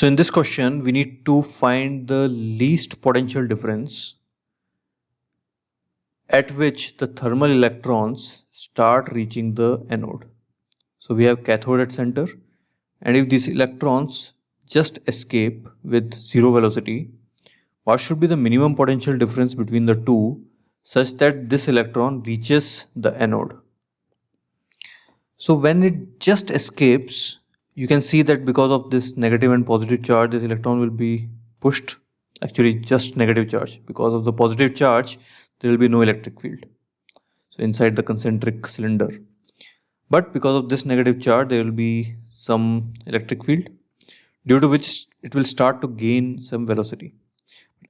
So in this question, we need to find the least potential difference at which the thermal electrons start reaching the anode. So we have cathode at center, and if these electrons just escape with zero velocity, what should be the minimum potential difference between the two such that this electron reaches the anode? So when it just escapes, you can see that because of this negative and positive charge, this electron will be pushed, actually just negative charge. Because of the positive charge, there will be no electric field, so inside the concentric cylinder. But because of this negative charge, there will be some electric field, due to which it will start to gain some velocity.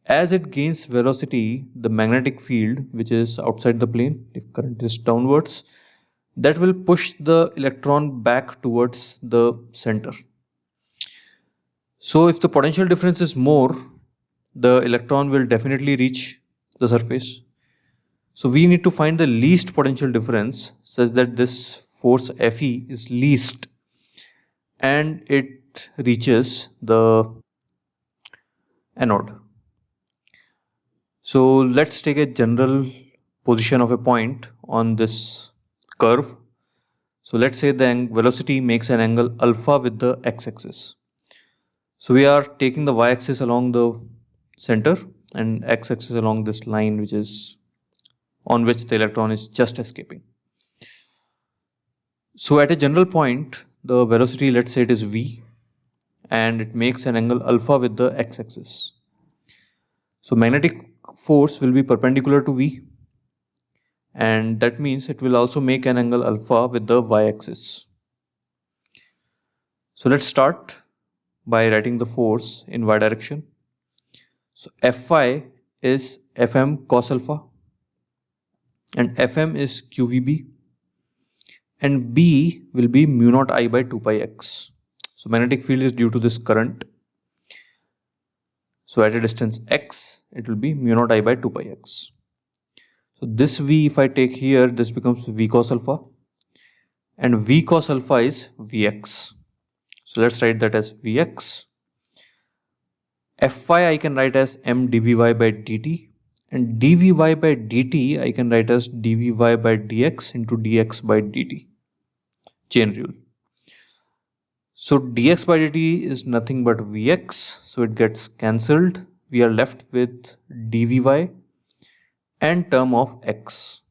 As it gains velocity, the magnetic field, which is outside the plane, if current is downwards, that will push the electron back towards the center. So if the potential difference is more, the electron will definitely reach the surface. So we need to find the least potential difference such that this force Fe is least and it reaches the anode. So let's take a general position of a point on this curve. So let's say the velocity makes an angle alpha with the x-axis. So we are taking the y-axis along the center and x-axis along this line which is on which the electron is just escaping. So at a general point, the velocity, let's say it is v, and it makes an angle alpha with the x-axis. So magnetic force will be perpendicular to v, and that means it will also make an angle alpha with the y-axis. So let's start by writing the force in y direction. So Fy is Fm cos alpha, and Fm is qvb, and B will be mu naught I by 2 pi x. So magnetic field is due to this current. So at a distance x, it will be mu naught I by 2 pi x. So this V, if I take here, this becomes V cos alpha, and V cos alpha is Vx. So let's write that as Vx. Fy I can write as m dvy by dt, and dvy by dt I can write as dvy by dx into dx by dt. Chain rule. So dx by dt is nothing but Vx, so it gets cancelled. We are left with dvy and term of x.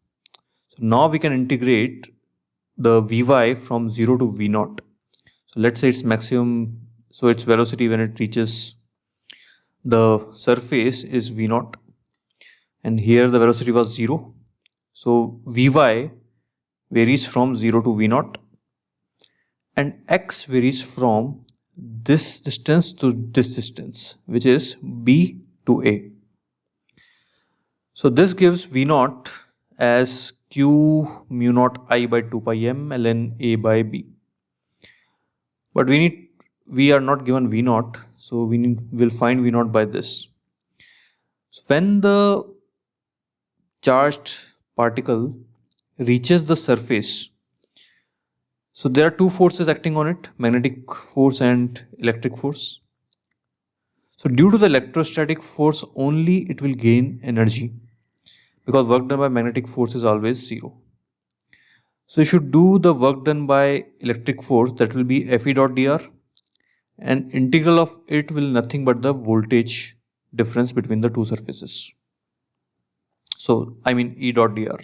So now we can integrate the Vy from 0 to V0. So let's say its maximum, so its velocity when it reaches the surface is V0, and here the velocity was 0. So Vy varies from 0 to V0, and x varies from this distance to this distance, which is B to A. So this gives V0 as q mu naught I by 2 pi m ln A by B. But we are not given V0, so we'll find V0 by this. So when the charged particle reaches the surface, so there are two forces acting on it, magnetic force and electric force. So due to the electrostatic force only, it will gain energy, because work done by magnetic force is always 0. So if you do the work done by electric force, that will be Fe dot dr, and integral of it will nothing but the voltage difference between the two surfaces. So I mean E dot dr.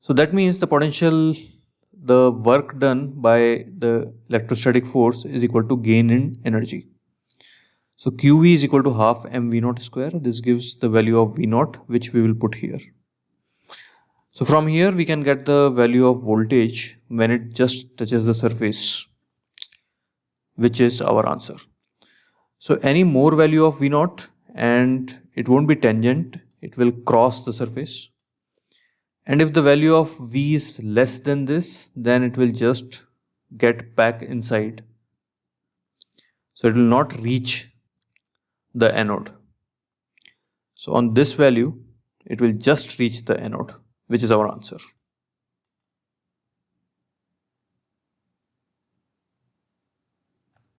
So that means the potential, the work done by the electrostatic force is equal to gain in energy. So QV is equal to half mV0 square. This gives the value of V0, which we will put here. So from here we can get the value of voltage when it just touches the surface, which is our answer. So any more value of V0 and it won't be tangent, it will cross the surface. And if the value of V is less than this, then it will just get back inside. So it will not reach the anode. So on this value, it will just reach the anode, which is our answer.